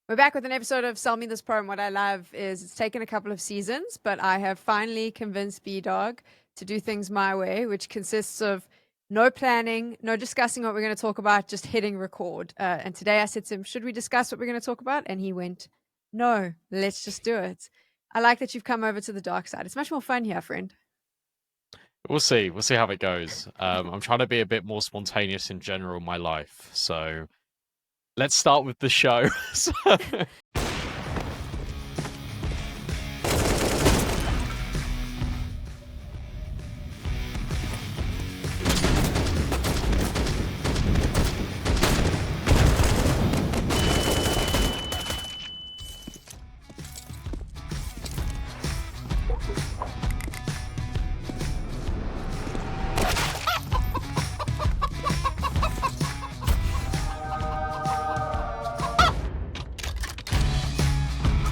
We're back with an episode of Sell Me This Pro, and what I love is it's taken a couple of seasons, but I have finally convinced B-Dog to do things my way, which consists of no planning, no discussing what we're going to talk about, just hitting record. And today I said to him, should we discuss what we're going to talk about? And he went, no, let's just do it. I like that you've come over to the dark side. It's much more fun here, friend. We'll see. We'll see how it goes. I'm trying to be a bit more spontaneous in general in my life. So let's start with the show.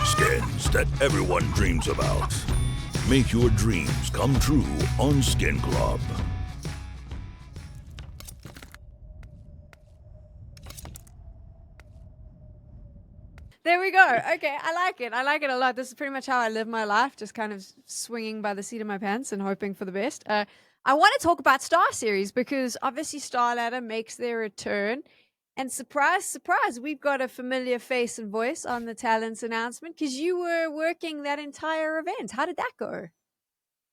Skins that everyone dreams about. Make your dreams come true on Skin Club. There we go. Okay, I like it. I like it a lot. This is pretty much how I live my life, just kind of swinging by the seat of my pants and hoping for the best. I want to talk about StarSeries because obviously StarLadder makes their return. And surprise, surprise, we've got a familiar face and voice on the talents announcement because you were working that entire event. How did that go?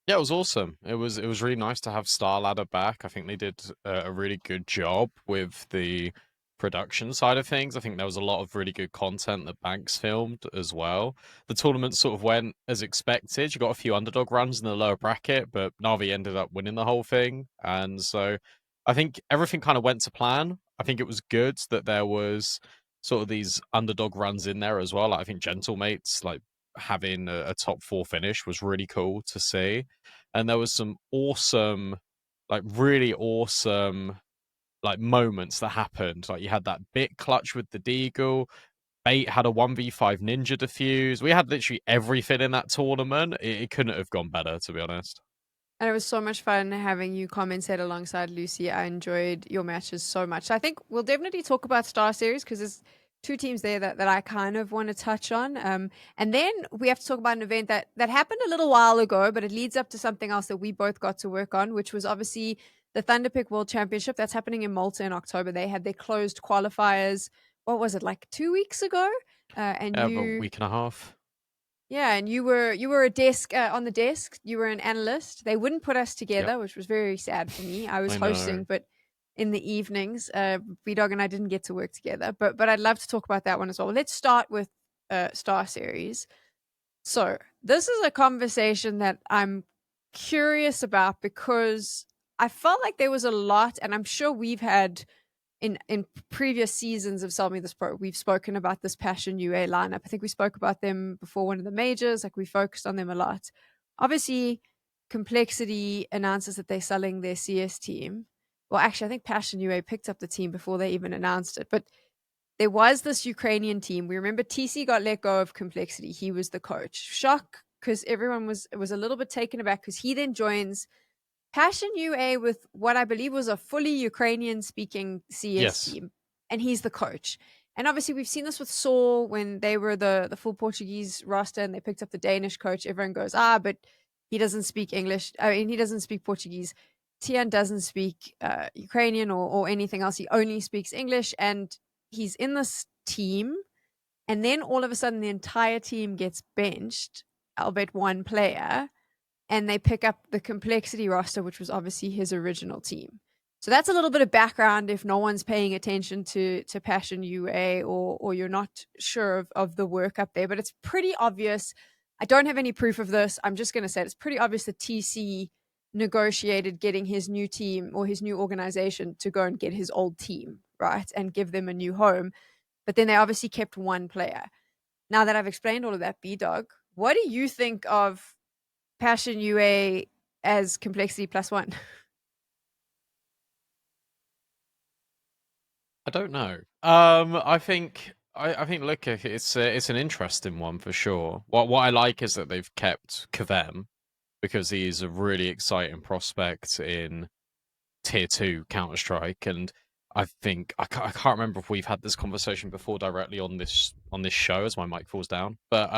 Yeah, it was awesome. It was really nice to have StarLadder back. I think they did a really good job with the production side of things. I think there was a lot of really good content that Banks filmed as well. The tournament sort of went as expected. You got a few underdog runs in the lower bracket, but Navi ended up winning the whole thing. And so I think everything kind of went to plan. I think it was good that there was sort of these underdog runs in there as well. Like, I think Gentlemates, like having a top 4 finish was really cool to see. And there was some awesome, like really awesome like moments that happened. Like you had that bit clutch with the Deagle. Bait had a 1v5 ninja defuse. We had literally everything in that tournament. It couldn't have gone better, to be honest. And it was so much fun having you commentate alongside Lucy. I enjoyed your matches so much. So I think we'll definitely talk about StarSeries because there's two teams there that I kind of want to touch on. And then we have to talk about an event that happened a little while ago, but it leads up to something else that we both got to work on, which was obviously the Thunderpick World Championship. That's happening in Malta in October. They had their closed qualifiers. What was it, like 2 weeks ago? And Yeah, you... about a week and a half. Yeah, and you were a desk on the desk. You were an analyst. They wouldn't put us together, Yep. which was very sad for me. I was I hosting, know. but in the evenings, B-Dog and I didn't get to work together. But I'd love to talk about that one as well. Let's start with StarSeries. So this is a conversation that I'm curious about because I felt like there was a lot, and I'm sure we've had in previous seasons of Sell Me This Pro, we've spoken about this PassionUA lineup. I think we spoke about them before one of the majors. Like we focused on them a lot. Obviously, Complexity announces that they're selling their CS team. Well, actually, I think PassionUA picked up the team before they even announced it. But there was this Ukrainian team. We remember TC got let go of Complexity. He was the coach. Shock, because everyone was a little bit taken aback because he then joins PassionUA with what I believe was a fully Ukrainian-speaking CS Yes. team, and he's the coach. And obviously, we've seen this with Saul when they were the full Portuguese roster and they picked up the Danish coach. Everyone goes, but he doesn't speak English. I mean, he doesn't speak Portuguese. Tian doesn't speak Ukrainian or anything else. He only speaks English, and he's in this team. And then all of a sudden, the entire team gets benched, albeit one player, and they pick up the Complexity roster, which was obviously his original team. So that's a little bit of background if no one's paying attention to PassionUA or you're not sure of the work up there. But it's pretty obvious. I don't have any proof of this. I'm just going to say it's pretty obvious that TC negotiated getting his new team or his new organization to go and get his old team, right, and give them a new home. But then they obviously kept one player. Now that I've explained all of that, B-Dog, what do you think of PassionUA as Complexity +1? I don't know. I think look, it's an interesting one for sure. What I like is that they've kept Kavem because he's a really exciting prospect in Tier 2 Counter-Strike, and I think I can't remember if we've had this conversation before directly on this show as my mic falls down, but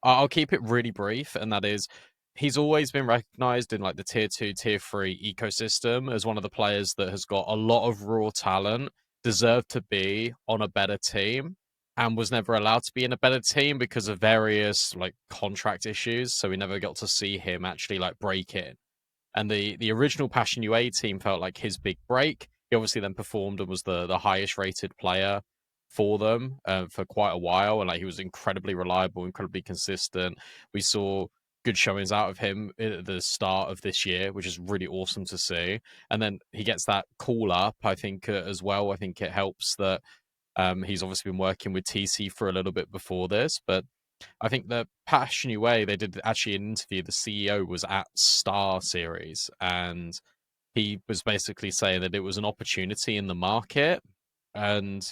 I'll keep it really brief, and that is he's always been recognized in like the tier 2, tier 3 ecosystem as one of the players that has got a lot of raw talent, deserved to be on a better team, and was never allowed to be in a better team because of various like contract issues. So we never got to see him actually like break in. And the original PassionUA team felt like his big break. He obviously then performed and was the highest rated player for them for quite a while, and like he was incredibly reliable, incredibly consistent. We saw good showings out of him at the start of this year, which is really awesome to see. And then he gets that call up, I think, as well. I think it helps that he's obviously been working with TC for a little bit before this, but I think the PassionUA, they did actually an interview. The CEO was at StarSeries, and he was basically saying that it was an opportunity in the market, and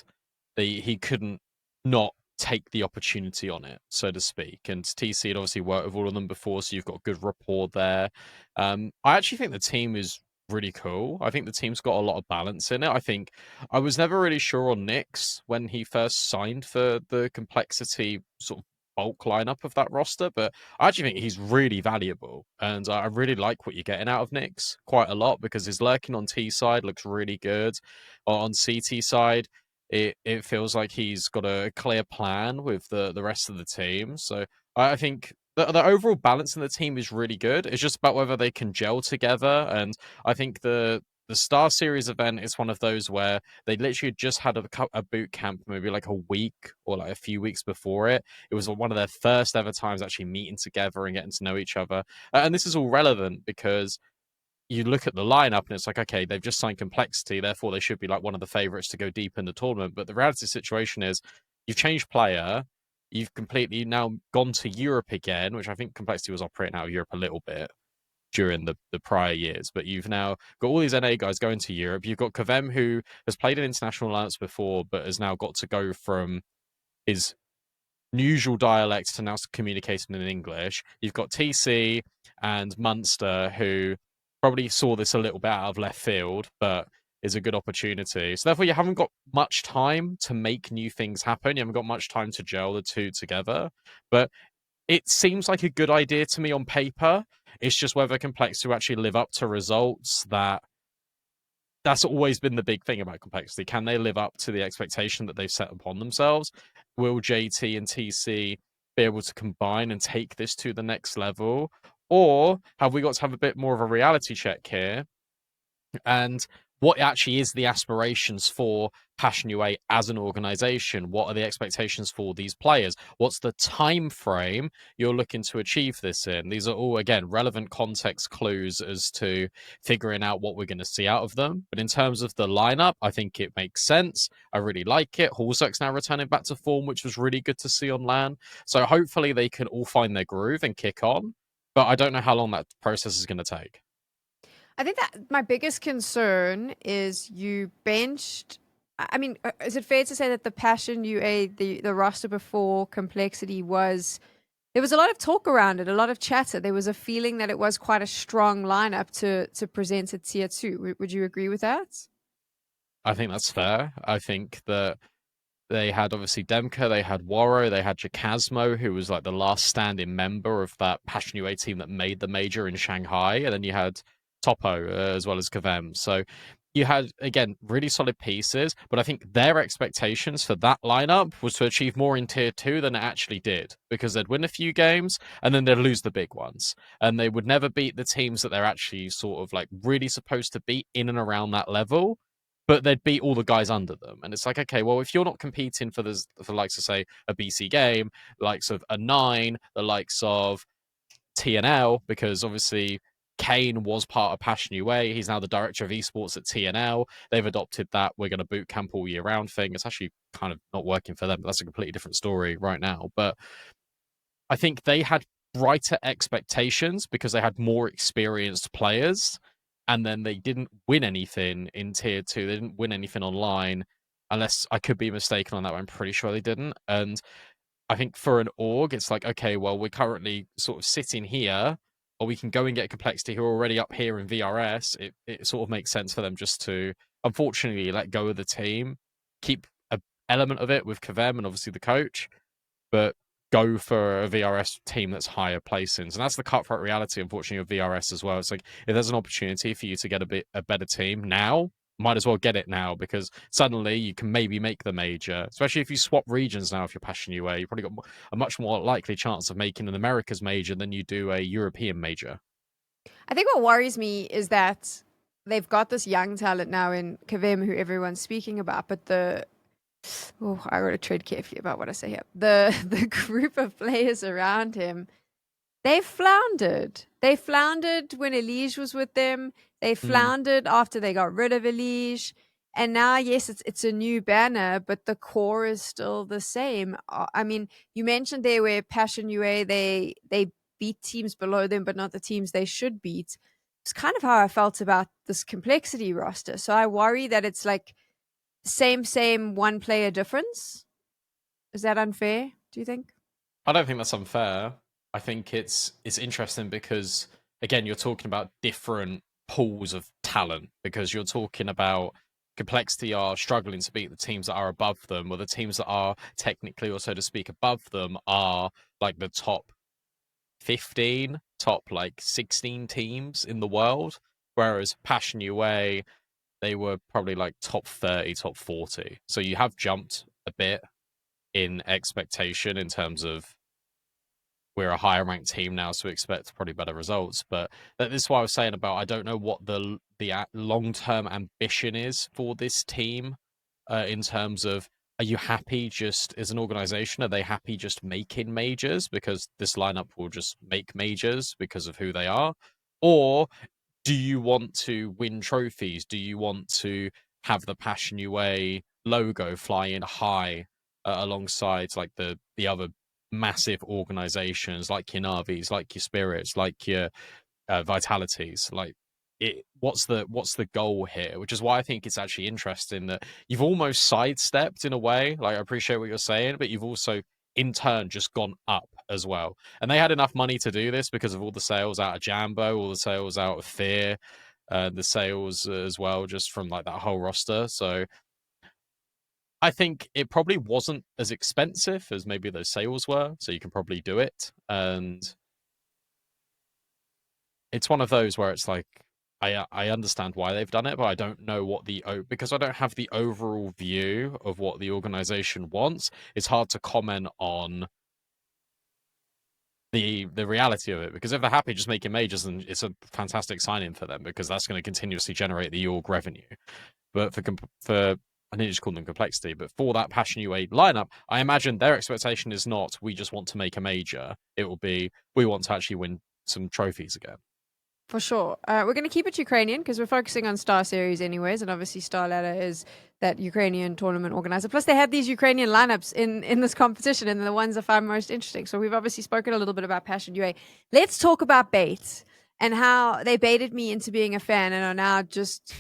he couldn't not take the opportunity on it, so to speak. And TC had obviously worked with all of them before, so you've got good rapport there. I actually think the team is really cool. I think the team's got a lot of balance in it. I think I was never really sure on Nyx when he first signed for the complexity sort of bulk lineup of that roster, but I actually think he's really valuable, and I really like what you're getting out of Nyx quite a lot because his lurking on T side looks really good. On CT side, it feels like he's got a clear plan with the rest of the team. So I think the overall balance in the team is really good. It's just about whether they can gel together, and I think the Star Series event is one of those where they literally just had a boot camp, maybe like a week or like a few weeks before it. It was one of their first ever times actually meeting together and getting to know each other. And this is all relevant because you look at the lineup and it's like, okay, they've just signed Complexity, therefore they should be like one of the favorites to go deep in the tournament. But the reality of the situation is you've changed player, you've completely now gone to Europe again, which I think Complexity was operating out of Europe a little bit during the prior years, but you've now got all these NA guys going to Europe. You've got Kavem, who has played in international alliance before, but has now got to go from his usual dialect to now communicating in English. You've got TC and Munster, who probably saw this a little bit out of left field, but is a good opportunity. So therefore, you haven't got much time to make new things happen. You haven't got much time to gel the two together. But it seems like a good idea to me on paper. It's just whether Complexity will actually live up to results. That's always been the big thing about Complexity. Can they live up to the expectation that they've set upon themselves? Will JT and TC be able to combine and take this to the next level? Or have we got to have a bit more of a reality check here? And what actually is the aspirations for PassionUA as an organization? What are the expectations for these players? What's the time frame you're looking to achieve this in? These are all, again, relevant context clues as to figuring out what we're going to see out of them. But in terms of the lineup, I think it makes sense. I really like it. Halzak's now returning back to form, which was really good to see on LAN. So hopefully they can all find their groove and kick on. But I don't know how long that process is going to take. I think that my biggest concern is you benched. I mean, is it fair to say that the PassionUA, the roster before Complexity there was a lot of talk around it, a lot of chatter. There was a feeling that it was quite a strong lineup to present at tier 2. Would you agree with that? I think that's fair. I think that they had obviously Demka, they had Waro, they had Jacasmo, who was like the last standing member of that PassionUA team that made the major in Shanghai, and then you had Topo as well as Kavem. So you had, again, really solid pieces, but I think their expectations for that lineup was to achieve more in tier 2 than it actually did, because they'd win a few games and then they'd lose the big ones, and they would never beat the teams that they're actually sort of like really supposed to beat in and around that level, but they'd beat all the guys under them. And it's like, okay, well, if you're not competing for the likes of, say, a BC game, the likes of a 9, the likes of TNL, because obviously Kane was part of PassionUA. He's now the director of esports at TNL. They've adopted that we're going to boot camp all year round thing. It's actually kind of not working for them, but that's a completely different story right now. But I think they had brighter expectations because they had more experienced players, and then they didn't win anything in tier 2. They didn't win anything online, unless I could be mistaken on that, but I'm pretty sure they didn't. And I think for an org, it's like, okay, well, we're currently sort of sitting here, or we can go and get Complexity who are already up here in VRS. It sort of makes sense for them just to unfortunately let go of the team, keep an element of it with Kavem and obviously the coach, but go for a VRS team that's higher placings. And that's the cutthroat reality, unfortunately, of VRS as well. It's like, if there's an opportunity for you to get a better team now, might as well get it now, because suddenly you can maybe make the major, especially if you swap regions now. If you're PassionUA, you've probably got a much more likely chance of making an America's major than you do a European major. I think what worries me is that they've got this young talent now in Kavem, who everyone's speaking about, but I gotta tread carefully about what I say here. The group of players around him, they floundered. They floundered when Elige was with them. They floundered after they got rid of Elige. And now, yes, it's a new banner, but the core is still the same. I mean, you mentioned there where PassionUA, they beat teams below them, but not the teams they should beat. It's kind of how I felt about this complexity roster. So I worry that it's like same one player difference. Is that unfair, do you think? I don't think that's unfair. I think it's interesting because, again, you're talking about different pools of talent, because you're talking about complexity are struggling to beat the teams that are above them, or the teams that are technically, or so to speak, above them are like the top 15, top like 16 teams in the world, whereas PassionUA, they were probably like top 30, top 40. So you have jumped a bit in expectation in terms of we're a higher ranked team now, so we expect probably better results. But this is what I was saying about, I don't know what the long-term ambition is for this team in terms of, are you happy just as an organization? Are they happy just making majors because this lineup will just make majors because of who they are? Or do you want to win trophies? Do you want to have the PassionUA logo flying high alongside like the other massive organizations like your Navis, like your Spirits, like your Vitalities? Like, what's the goal here? Which is why I think it's actually interesting that you've almost sidestepped in a way. Like, I appreciate what you're saying, but you've also in turn just gone up as well. And they had enough money to do this because of all the sales out of Jambo, all the sales out of Fear, the sales as well, just from like that whole roster. So I think it probably wasn't as expensive as maybe those sales were, so you can probably do it. And it's one of those where it's like, I understand why they've done it, but I don't know what because I don't have the overall view of what the organization wants. It's hard to comment on the reality of it, because if they're happy just making majors, then it's a fantastic sign-in for them, because that's going to continuously generate the org revenue. But for I need to just call them complexity, but for that PassionUA lineup, I imagine their expectation is not, we just want to make a major. It will be, we want to actually win some trophies again. For sure. We're going to keep it Ukrainian because we're focusing on StarSeries anyways, and obviously StarLadder is that Ukrainian tournament organizer. Plus, they had these Ukrainian lineups in this competition, and the ones I find most interesting. So we've obviously spoken a little bit about PassionUA. Let's talk about bait and how they baited me into being a fan and are now just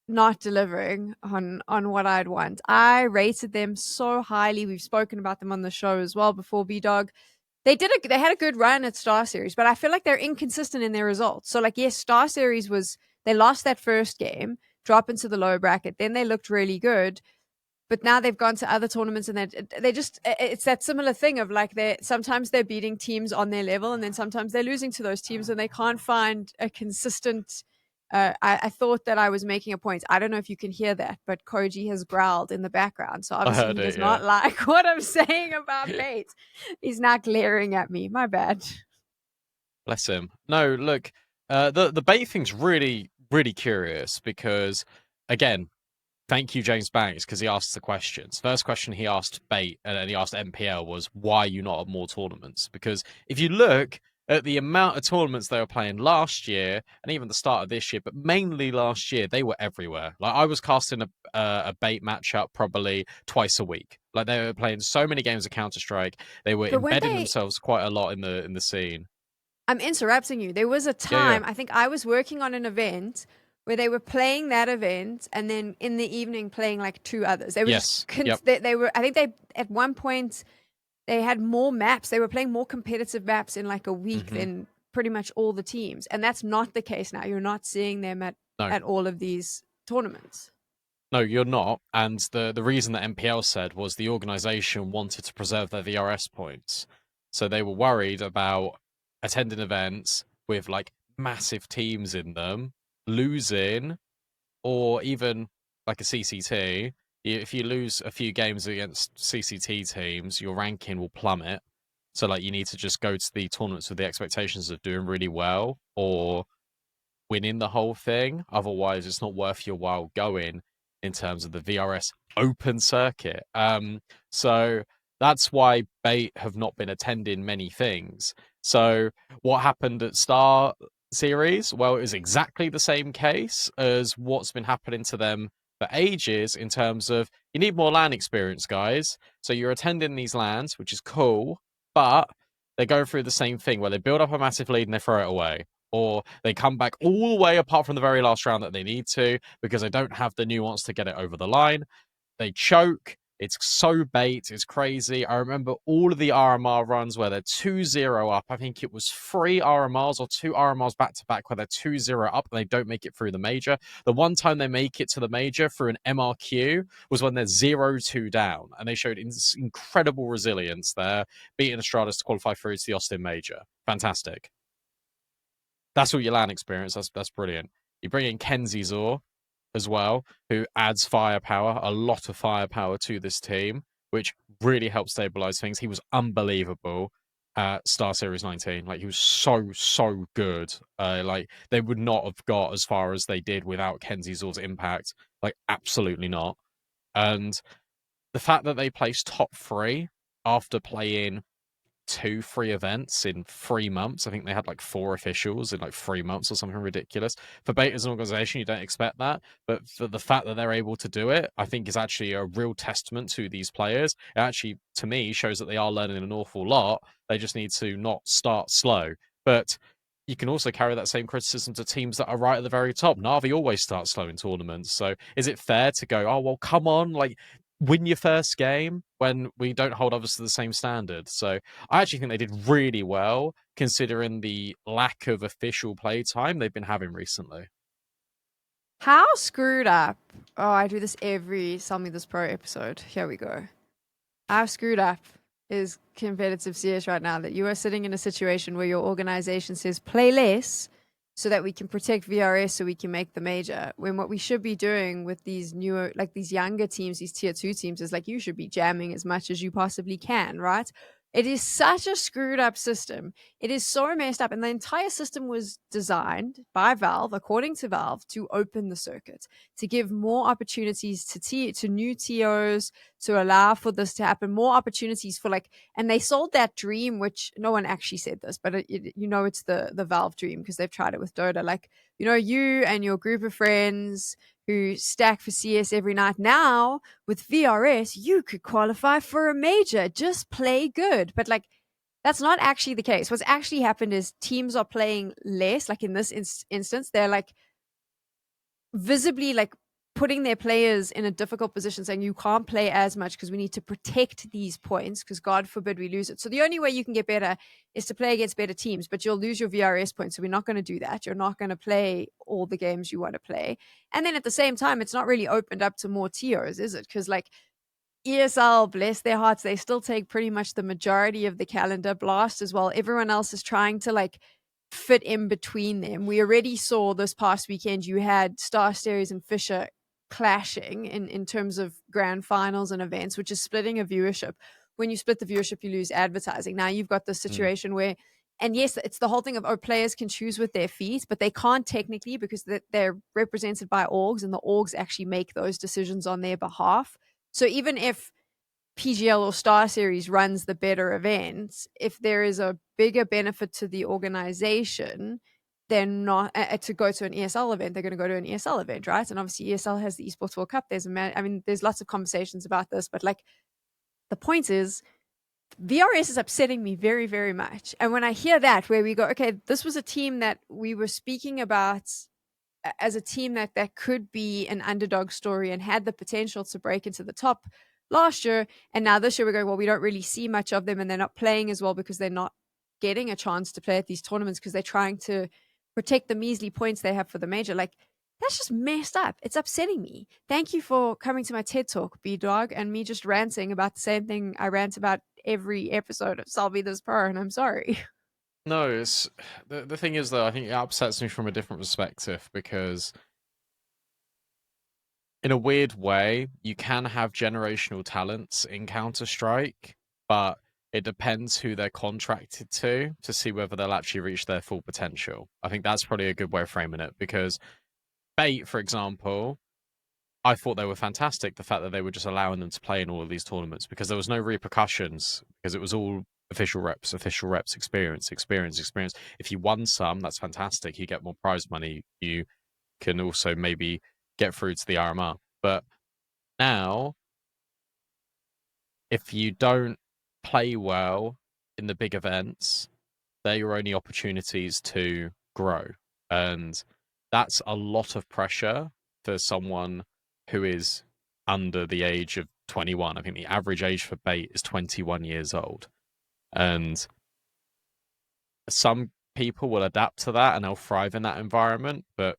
not delivering on what I'd want. I rated them so highly. We've spoken about them on the show as well before, B-Dog. They had a good run at StarSeries, but I feel like they're inconsistent in their results. So, like, yes, StarSeries they lost that first game, drop into the lower bracket, then they looked really good, but now they've gone to other tournaments and it's that similar thing of like sometimes they're beating teams on their level, and then sometimes they're losing to those teams, and they can't find a consistent. I thought that I was making a point. I don't know if you can hear that, but Koji has growled in the background. So obviously he does not like what I'm saying about bait. He's not glaring at me. My bad. Bless him. No, look, the bait thing's really, really curious because, again, thank you, James Banks, because he asked the questions. First question he asked bait, and he asked MPL, was, why are you not at more tournaments? Because if you look at the amount of tournaments they were playing last year, and even the start of this year, but mainly last year, they were everywhere. Like, I was casting a bait matchup probably twice a week. Like, they were playing so many games of Counter-Strike. They were embedding themselves quite a lot in the scene. I'm interrupting you. There was a time, I think I was working on an event where they were playing that event and then in the evening playing like two others. They were they were, I think they, at one point, they had more maps. They were playing more competitive maps in like a week than pretty much all the teams. And that's not the case now. You're not seeing them at all of these tournaments. No, you're not. And the reason that MPL said was the organization wanted to preserve their VRS points. So they were worried about attending events with like massive teams in them, losing, or even like a CCT. If you lose a few games against CCT teams, your ranking will plummet. So like you need to just go to the tournaments with the expectations of doing really well or winning the whole thing. Otherwise, it's not worth your while going in terms of the VRS open circuit. So that's why Bait have not been attending many things. So what happened at Star Series? Well, it was exactly the same case as what's been happening to them for ages in terms of you need more LAN experience, guys. So you're attending these LANs, which is cool, but they're going through the same thing where they build up a massive lead and they throw it away, or they come back all the way apart from the very last round that they need to because they don't have the nuance to get it over the line. They choke. It's so bait. It's crazy. I remember all of the RMR runs where they're 2-0 up. I think it was 3 RMRs or 2 RMRs back to back where they're 2-0 up and they don't make it through the major. The one time they make it to the major through an MRQ was when they're 0-2 down, and they showed incredible resilience there, beating Astralis to qualify through to the Austin major. Fantastic. That's all your LAN experience. That's brilliant. You bring in Kenzie Zor as well, who adds firepower, a lot of firepower to this team, which really helps stabilize things. He was unbelievable at Star Series 19. Like, he was so good. Like, they would not have got as far as they did without Kenzie Zor's impact. Like, absolutely not. And the fact that they placed top 3 after playing 2-3 events in 3 months. I think they had like 4 officials in like 3 months or something ridiculous. For Bait as an organization, you don't expect that, but for the fact that they're able to do it, I think is actually a real testament to these players. It actually, to me, shows that they are learning an awful lot. They just need to not start slow. But you can also carry that same criticism to teams that are right at the very top. Na'Vi always starts slow in tournaments. So is it fair to go, oh, well, come on, like, win your first game when we don't hold others to the same standard? So I actually think they did really well considering the lack of official play time they've been having recently. How screwed up. Oh, I do this every Sell Me This Pro episode. Here we go. How screwed up is competitive CS right now that you are sitting in a situation where your organization says play less so that we can protect VRS so we can make the major, when what we should be doing with these newer, like these younger teams, these tier 2 teams, is like you should be jamming as much as you possibly can, right? It is such a screwed up system. It is so messed up. And the entire system was designed by Valve, according to Valve, to open the circuit, to give more opportunities to new TOs, to allow for this to happen, more opportunities for like, and they sold that dream, which no one actually said this, but it's the Valve dream because they've tried it with Dota. Like, you and your group of friends who stack for CS every night. Now with VRS, you could qualify for a major. Just play good. But like, that's not actually the case. What's actually happened is teams are playing less. Like in this instance, they're like visibly like putting their players in a difficult position, saying you can't play as much because we need to protect these points because God forbid we lose it. So the only way you can get better is to play against better teams, but you'll lose your VRS points. So we're not going to do that. You're not going to play all the games you want to play. And then at the same time, it's not really opened up to more tiers, is it? Because like ESL, bless their hearts, they still take pretty much the majority of the calendar. Blast as well. Everyone else is trying to like fit in between them. We already saw this past weekend, you had Star Series and Fisher clashing in terms of grand finals and events, which is splitting a viewership. When you split the viewership, you lose advertising. Now you've got this situation where, and yes, it's the whole thing of players can choose with their feet, but they can't technically because they're represented by orgs, and the orgs actually make those decisions on their behalf. So even if PGL or Star Series runs the better events, if there is a bigger benefit to the organization, they're not to go to an ESL event, they're going to go to an ESL event, right? And obviously ESL has the Esports World Cup. There's lots of conversations about this, but like the point is VRS is upsetting me very, very much. And when I hear that, where we go, okay, this was a team that we were speaking about as a team that could be an underdog story and had the potential to break into the top last year, and now this year we're going, well, we don't really see much of them, and they're not playing as well because they're not getting a chance to play at these tournaments because they're trying to protect the measly points they have for the major. Like, That's just messed up. It's upsetting me. Thank you for coming to my TED Talk, B-Dog, and me just ranting about the same thing I rant about every episode of Salvi This Pro, and I'm sorry. No, it's the thing is though, I think it upsets me from a different perspective because in a weird way, you can have generational talents in Counter-Strike, but it depends who they're contracted to see whether they'll actually reach their full potential. I think that's probably a good way of framing it because Bait, for example, I thought they were fantastic. The fact that they were just allowing them to play in all of these tournaments because there was no repercussions because it was all official reps, experience. If you won some, that's fantastic. You get more prize money. You can also maybe get through to the RMR. But now, if you don't play well in the big events, they're your only opportunities to grow. And that's a lot of pressure for someone who is under the age of 21. I think the average age for Bait is 21 years old. And some people will adapt to that and they'll thrive in that environment. But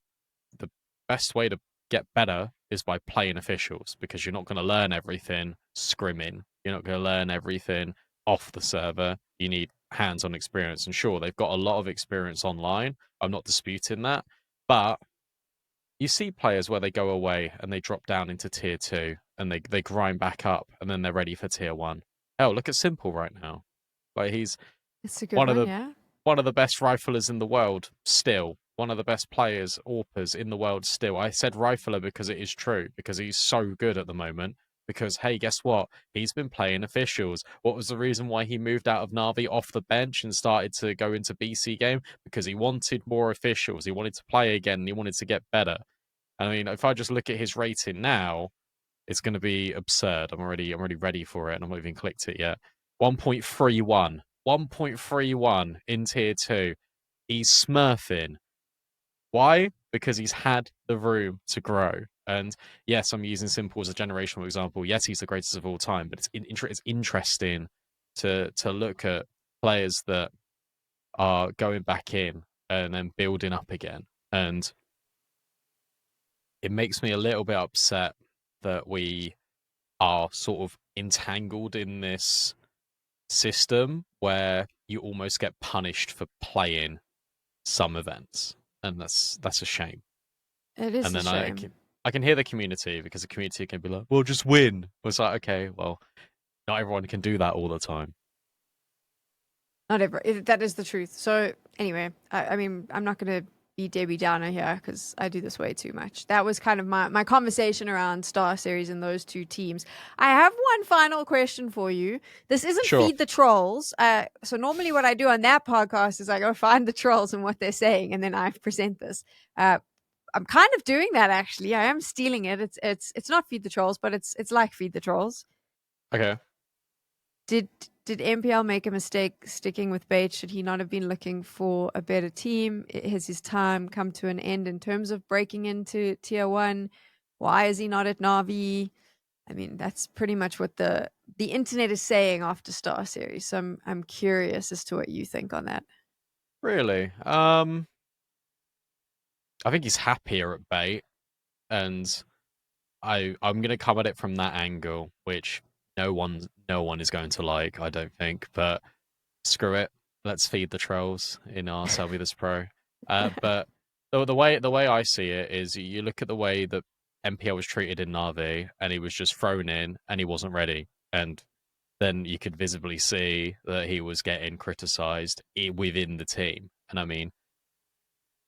the best way to get better is by playing officials because you're not going to learn everything scrimming. You're not going to learn everything off the server. You need hands-on experience. And sure, they've got a lot of experience online. I'm not disputing that. But you see players where they go away and they drop down into tier 2 and they grind back up and then they're ready for tier 1. Hell, look at Simple right now. Like he's It's a good one of one, the yeah. one of the best riflers in the world still. One of the best players, AWPers in the world still. I said rifler because it is true, because he's so good at the moment. Because, hey, guess what? He's been playing officials. What was the reason why he moved out of Na'Vi off the bench and started to go into BC game? Because he wanted more officials. He wanted to play again and he wanted to get better. I mean, if I just look at his rating now, it's going to be absurd. I'm already ready for it, and I'm not even clicked it yet. 1.31. 1.31 in tier 2. He's smurfing. Why? Because he's had the room to grow. And yes, I'm using Simple as a generational example. Yes, he's the greatest of all time, but it's interesting to look at players that are going back in and then building up again. And it makes me a little bit upset that we are sort of entangled in this system where you almost get punished for playing some events, and that's a shame. It is And a then shame. I can hear the community because the community can be like, "Well, just win." It's like, okay, well, not everyone can do that all the time. Not every. That is the truth. So anyway, I mean, I'm not going to be Debbie Downer here because I do this way too much. That was kind of my conversation around Star Series and those two teams. I have one final question for you. This isn't Sure. Feed the Trolls. So normally what I do on that podcast is I go find the trolls and what they're saying, and then I present this. I'm kind of doing that actually. I am stealing it. It's not Feed the Trolls, but it's like Feed the Trolls. Okay. Did MPL make a mistake sticking with Bait? Should he not have been looking for a better team? Has his time come to an end in terms of breaking into tier 1? Why is he not at Na'Vi? I mean, that's pretty much what the internet is saying after Star Series. So I'm curious as to what you think on that. Really? I think he's happier at Bait, and I'm gonna come at it from that angle, which no one is going to like, I don't think. But screw it, let's feed the trolls in our Salvi This Pro. But the way I see it is, you look at the way that MPL was treated in Na'Vi, and he was just thrown in, and he wasn't ready, and then you could visibly see that he was getting criticised within the team. And I mean,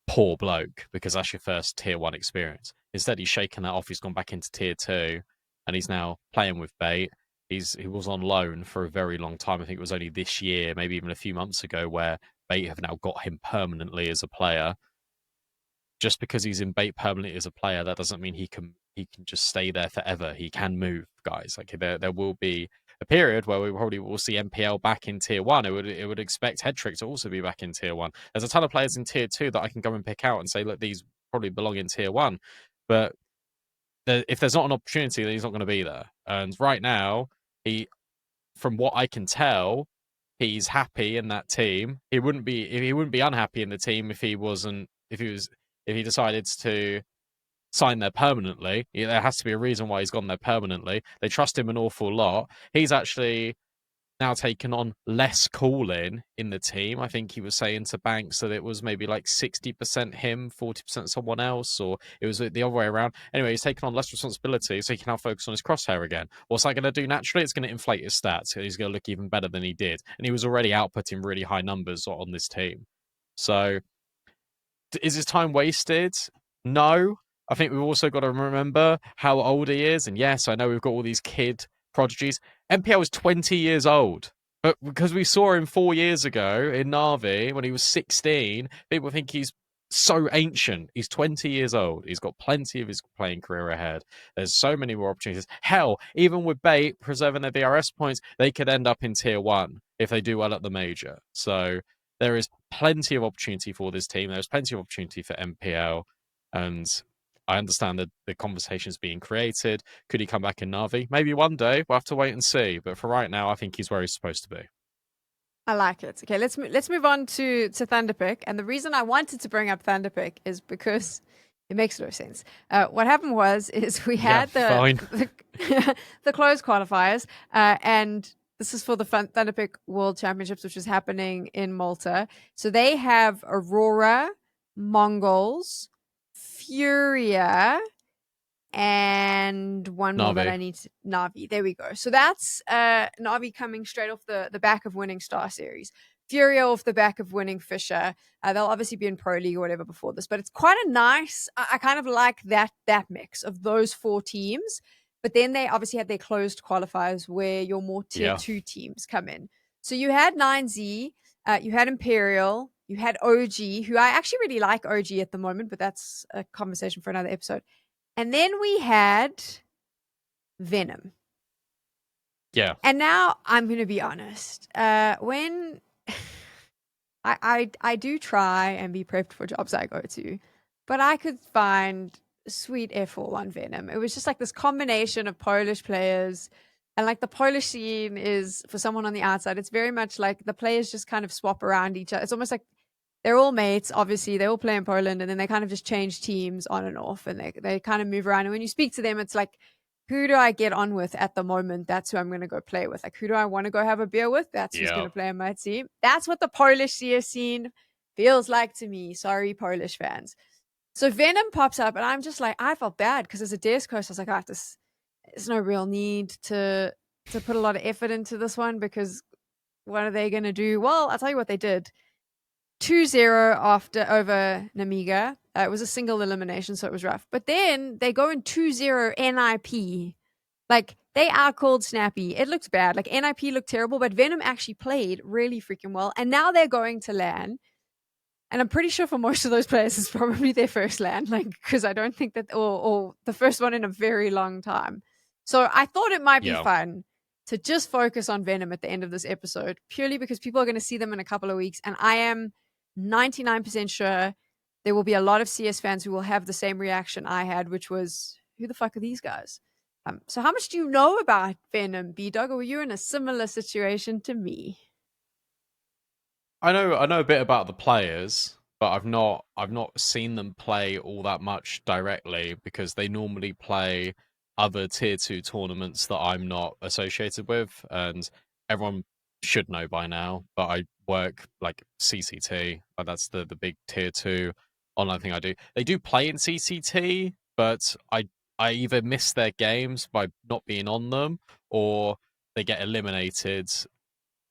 poor bloke, because that's your first tier 1 experience. Instead, he's shaken that off. He's gone back into tier 2, and he's now playing with Bait. He was on loan for a very long time. I think it was only this year, maybe even a few months ago, where Bait have now got him permanently as a player. Just because he's in Bait permanently as a player, that doesn't mean he can just stay there forever. He can move, guys. Like there will be a period where we probably will see MPL back in tier 1. It would expect Headtrick to also be back in tier 1. There's a ton of players in tier 2 that I can go and pick out and say, look, these probably belong in tier 1. But if there's not an opportunity, then he's not going to be there. And right now, from what I can tell, he's happy in that team. He wouldn't be unhappy in the team if he decided to sign there permanently. There has to be a reason why he's gone there permanently. They trust him an awful lot. He's actually now taken on less calling in the team. I think he was saying to Banks that it was maybe like 60% him, 40% someone else, or it was the other way around. Anyway, he's taken on less responsibility, so he can now focus on his crosshair again. What's that going to do naturally? It's going to inflate his stats. He's going to look even better than he did. And he was already outputting really high numbers on this team. So is his time wasted? No. I think we've also got to remember how old he is. And yes, I know we've got all these kid prodigies. MPL is 20 years old. But because we saw him 4 years ago in Na'Vi when he was 16, people think he's so ancient. He's 20 years old. He's got plenty of his playing career ahead. There's so many more opportunities. Hell, even with Bait preserving their VRS points, they could end up in tier 1 if they do well at the major. So there is plenty of opportunity for this team. There's plenty of opportunity for MPL. And I understand that the conversation is being created. Could he come back in Na'Vi? Maybe one day. We'll have to wait and see. But for right now, I think he's where he's supposed to be. I like it. Okay, let's move on to Thunderpick. And the reason I wanted to bring up Thunderpick is because it makes no sense. What happened is we had the closed qualifiers, and this is for the Thunderpick World Championships, which is happening in Malta. So they have Aurora, Mongols, Furia, and one more that I need to... Na'Vi. There we go. So that's Na'Vi coming straight off the back of winning StarSeries. Furia off the back of winning Fisher. They'll obviously be in Pro League or whatever before this, but it's quite a nice... I kind of like that mix of those 4 teams. But then they obviously had their closed qualifiers where your more tier 2 teams come in. So you had 9Z, you had Imperial, you had OG, who I actually really like OG at the moment, but that's a conversation for another episode. And then we had Venom. Yeah. And now I'm going to be honest. When I do try and be prepped for jobs I go to, but I could find sweet F4 on Venom. It was just like this combination of Polish players, and like the Polish scene is, for someone on the outside, it's very much like the players just kind of swap around each other. It's almost like they're all mates, obviously. They all play in Poland, and then they kind of just change teams on and off, and they kind of move around. And when you speak to them, it's like, who do I get on with at the moment? That's who I'm going to go play with. Like, who do I want to go have a beer with? That's who's going to play on my team. That's what the Polish CS scene feels like to me. Sorry, Polish fans. So Venom pops up, and I'm just like, I felt bad because as a DS coach, I was like, there's no real need to put a lot of effort into this one, because what are they going to do? Well, I'll tell you what they did. 2-0 over Namiga. It was a single elimination, so it was rough. But then they go in 2-0 NIP. Like, they out-called Snappy. It looked bad. Like, NIP looked terrible, but Venom actually played really freaking well. And now they're going to LAN. And I'm pretty sure for most of those players, it's probably their first LAN. Like, because I don't think that, or the first one in a very long time. So I thought it might be fun to just focus on Venom at the end of this episode, purely because people are going to see them in a couple of weeks. And I am 99% sure there will be a lot of CS fans who will have the same reaction I had, which was, who the fuck are these guys? So how much do you know about Venom, B-Dog, or were you in a similar situation to me? I know a bit about the players, but I've not seen them play all that much directly, because they normally play other tier 2 tournaments that I'm not associated with, and everyone should know by now, but I work like CCT, like that's the big tier 2 online thing I do. They do play in CCT, but I either miss their games by not being on them, or they get eliminated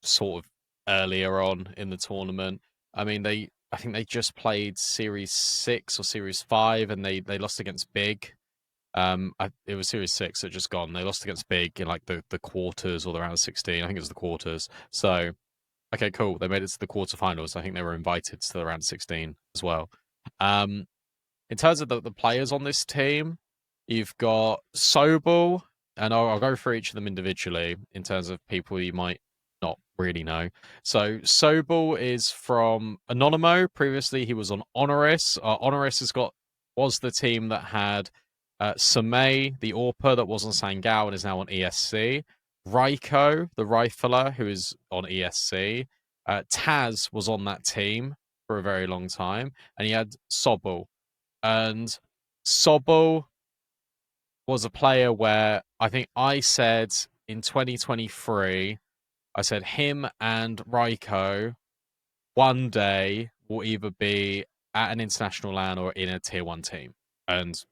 sort of earlier on in the tournament. I mean, I think they just played Series 6 or Series 5, and they lost against Big. It was Series 6 that just gone. They lost against Big in like the quarters or the round of 16. I think it was the quarters. So, okay, cool. They made it to the quarterfinals. I think they were invited to the round 16 as well. In terms of the players on this team, you've got Sobel, and I'll go through each of them individually in terms of people you might not really know. So Sobel is from Anonymo. Previously, he was on Honoris. Honoris was the team that had Samei, the AWPer that was on Sangao and is now on ESC. Raiko, the rifler, who is on ESC. Taz was on that team for a very long time. And he had Sobel. And Sobel was a player where I think I said in 2023, I said him and Raiko one day will either be at an international LAN or in a tier 1 team. And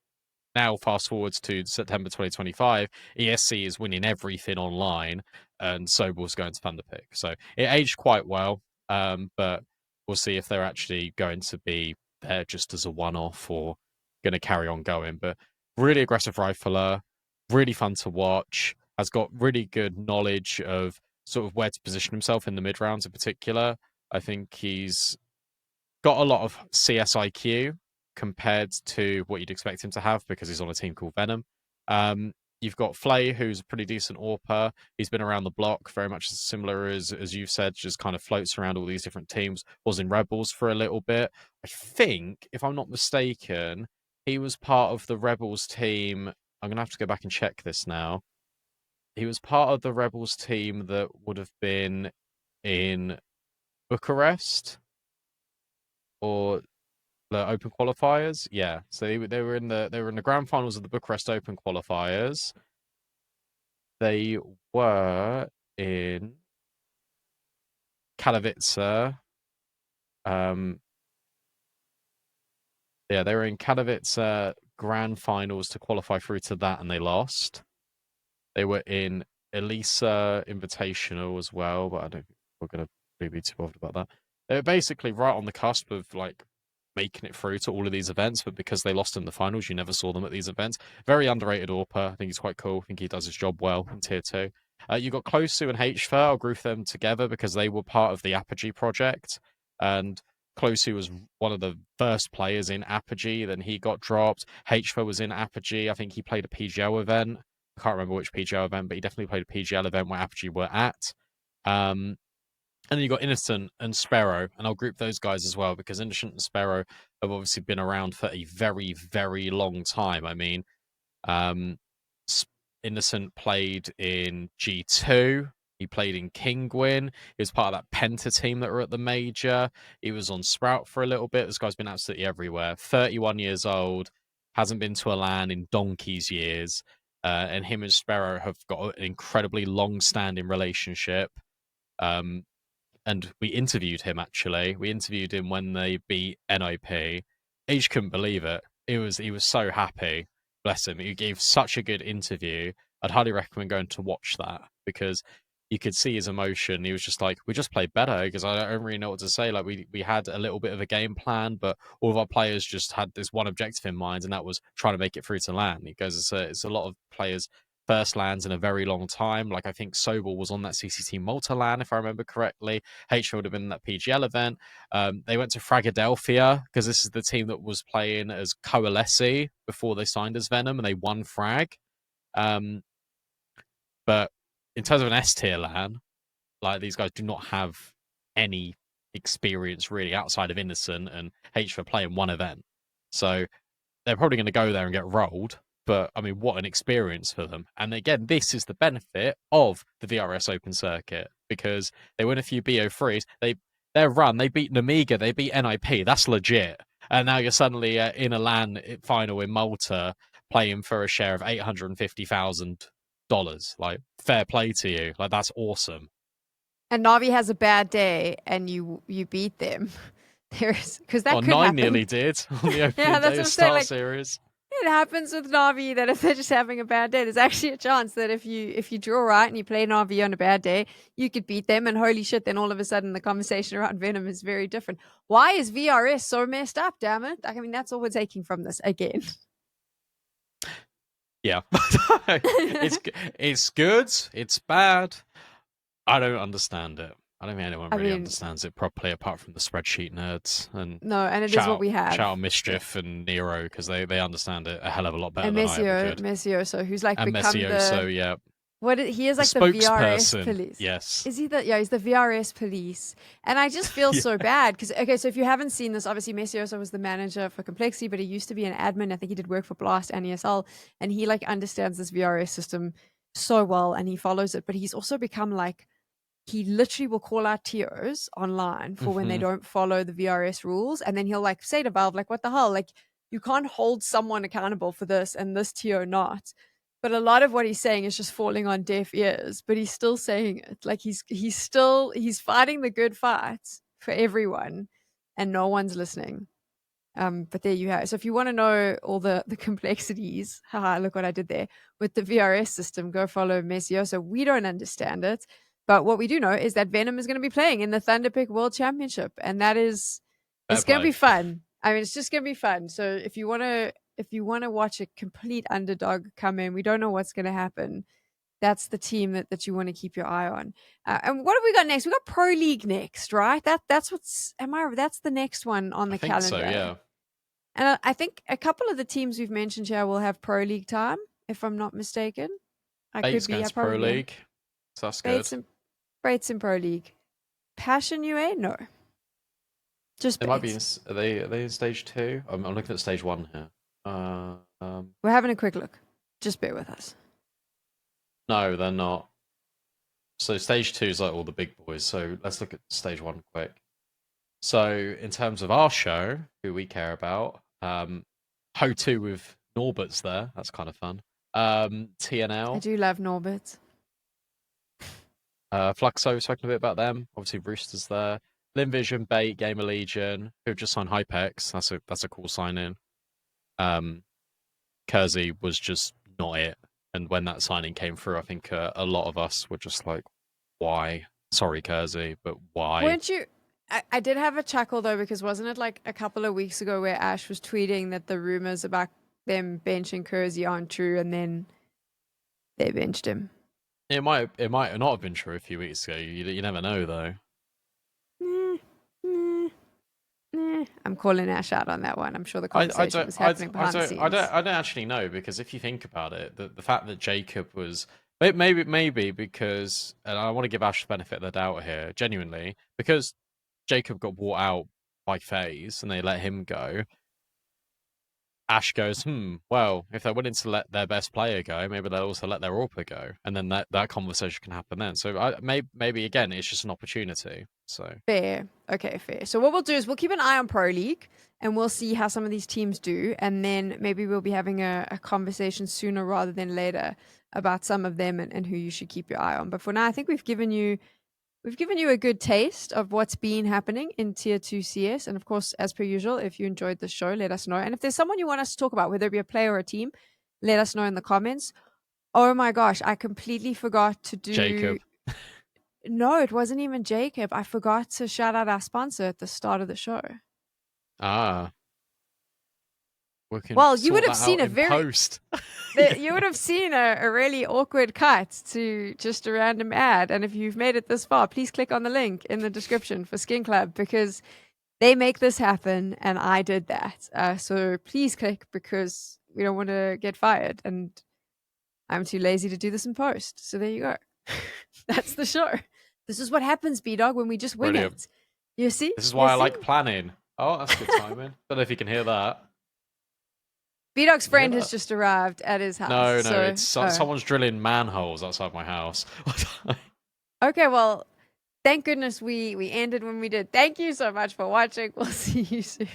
now fast forwards to September 2025, ESC is winning everything online, and Sobel's going to Thunderpick. So it aged quite well, but we'll see if they're actually going to be there just as a one-off or going to carry on going. But really aggressive rifler, really fun to watch, has got really good knowledge of sort of where to position himself in the mid rounds in particular. I think he's got a lot of CSIQ compared to what you'd expect him to have because he's on a team called Venom. You've got Flay, who's a pretty decent AWPer. He's been around the block, very much similar as you've said, just kind of floats around all these different teams. Was in Rebels for a little bit. I think, if I'm not mistaken, he was part of the Rebels team. I'm going to have to go back and check this now. He was part of the Rebels team that would have been in Bucharest or the Open qualifiers. Yeah, so they were in the grand finals of the Bucharest Open qualifiers. They were in Katowice. Yeah, they were in Katowice grand finals to qualify through to that, and they lost. They were in Elisa Invitational as well, but I don't think we're going to really be too bothered about that. They were basically right on the cusp of like making it through to all of these events, but because they lost in the finals, you never saw them at these events. Very underrated AWPer. I think he's quite cool. I think he does his job well in tier 2. You got Closu and HFer. I'll group them together because they were part of the Apogee project, and Closu was one of the first players in Apogee. Then he got dropped. HFer was in Apogee. I think he played a PGL event. I can't remember which PGL event, but he definitely played a PGL event where Apogee were at. And then you got Innocent and Sparrow, and I'll group those guys as well because Innocent and Sparrow have obviously been around for a very, very long time. I mean, Innocent played in G2. He played in Kingwin. He was part of that Penta team that were at the major. He was on Sprout for a little bit. This guy's been absolutely everywhere. 31 years old, hasn't been to a LAN in donkey's years. And him and Sparrow have got an incredibly long-standing relationship. And we interviewed him, actually. We interviewed him when they beat NOP. Age couldn't believe it. He was so happy. Bless him. He gave such a good interview. I'd highly recommend going to watch that because you could see his emotion. He was just like, we just played better because I don't really know what to say. Like we had a little bit of a game plan, but all of our players just had this one objective in mind, and that was trying to make it through to LAN. He goes, it's a lot of players' first LANs in a very long time. Like I think Sobel was on that CCT Malta LAN, if I remember correctly. H would have been in that PGL event. They went to Fragadelphia because this is the team that was playing as Coalesce before they signed as Venom, and they won Frag. But in terms of an S tier LAN, like these guys do not have any experience really outside of Innocent and H for playing one event. So they're probably going to go there and get rolled. But I mean, what an experience for them. And again, this is the benefit of the VRS Open Circuit because they win a few BO3s. Their run, they beat Namiga, they beat NIP. That's legit. And now you're suddenly in a LAN final in Malta playing for a share of $850,000. Like, fair play to you. Like, that's awesome. And Navi has a bad day and you beat them. There's because that could Nine happen. nearly did on the opening day of StarSeries. It happens with Navi that if they're just having a bad day, there's actually a chance that if you draw right and you play Navi on a bad day, you could beat them. And holy shit, then all of a sudden the conversation around Venom is very different. Why is VRS so messed up? Damn it! I mean, that's all we're taking from this again. Yeah, it's good. It's bad. I don't understand it. I don't think anyone really understands it properly, apart from the spreadsheet nerds. And it is what we have. Shout out Mischief and Nero because they understand it a hell of a lot better than I ever could. Messioso, who's like and become Messioso, yeah. He is like the VRS police. Yes. Is he he's the VRS police. And I just feel so bad because, okay, so if you haven't seen this, obviously Messioso was the manager for Complexity, but he used to be an admin. I think he did work for Blast and ESL, and he like understands this VRS system so well and he follows it. But he's also become like, he literally will call out TOs online for when they don't follow the VRS rules. And then he'll like say to Valve, like, what the hell? Like, you can't hold someone accountable for this and this TO not. But a lot of what he's saying is just falling on deaf ears, but he's still saying it. Like he's fighting the good fights for everyone and no one's listening. But there you have it. So if you want to know all the complexities, haha, look what I did there with the VRS system, go follow Messioso. We don't understand it. But what we do know is that Venom is going to be playing in the Thunderpick World Championship. And that is, it's going to be fun. I mean, it's just going to be fun. So if you want to watch a complete underdog come in, we don't know what's going to happen. That's the team that you want to keep your eye on. And what have we got next? We got Pro League next, right? That's the next one on the calendar. So, yeah. And I think a couple of the teams we've mentioned here will have Pro League time, if I'm not mistaken. Bates against Pro League. So that's good. Bates in Pro League. PassionUA? No. Just They Bates. might be are they in stage 2? I'm looking at stage 1 here. We're having a quick look. Just bear with us. No, they're not. So stage 2 is like all the big boys. So let's look at stage 1 quick. So in terms of our show, who we care about, Ho2 with Norbert's there. That's kind of fun. TNL. I do love Norbert. Fluxo, spoken a bit about them. Obviously, Rooster's there. Linvision, Bait, Gamer Legion, who've just signed Hypex. That's a cool sign-in. Kersey was just not it. And when that signing came through, I think a lot of us were just like, why? Sorry, Kersey, but why? Weren't you... I did have a chuckle, though, because wasn't it like a couple of weeks ago where Ash was tweeting that the rumors about them benching Kersey aren't true, and then they benched him? It might not have been true a few weeks ago. You never know, though. I'm calling Ash out on that one. I'm sure the conversation was happening behind the scenes. I don't actually know, because if you think about it, the fact that Jacob was maybe because, and I want to give Ash the benefit of the doubt here, genuinely, because Jacob got bought out by FaZe and they let him go. Ash goes, well, if they're willing to let their best player go, maybe they'll also let their AWPer go, and then that conversation can happen then. So maybe again, it's just an opportunity. So fair, okay, fair. So what we'll do is we'll keep an eye on Pro League, and we'll see how some of these teams do, and then maybe we'll be having a conversation sooner rather than later about some of them and who you should keep your eye on. But for now, I think we've given you a good taste of what's been happening in Tier 2 CS. And of course, as per usual, if you enjoyed the show, let us know. And if there's someone you want us to talk about, whether it be a player or a team, let us know in the comments. Oh my gosh, I completely forgot to do... Jacob. No, it wasn't even Jacob. I forgot to shout out our sponsor at the start of the show. Well, you would have seen a you would have seen a really awkward cut to just a random ad. And if you've made it this far, please click on the link in the description for Skin Club, because they make this happen and I did that. So please click, because we don't want to get fired. And I'm too lazy to do this in post. So there you go. That's the show. This is what happens, B-Dog, when we just wing it. You see? This is why I like planning. Oh, that's good timing. Don't know if you can hear that. B-Dog's friend has just arrived at his house. No, it's someone's drilling manholes outside my house. Okay, well, thank goodness we ended when we did. Thank you so much for watching. We'll see you soon.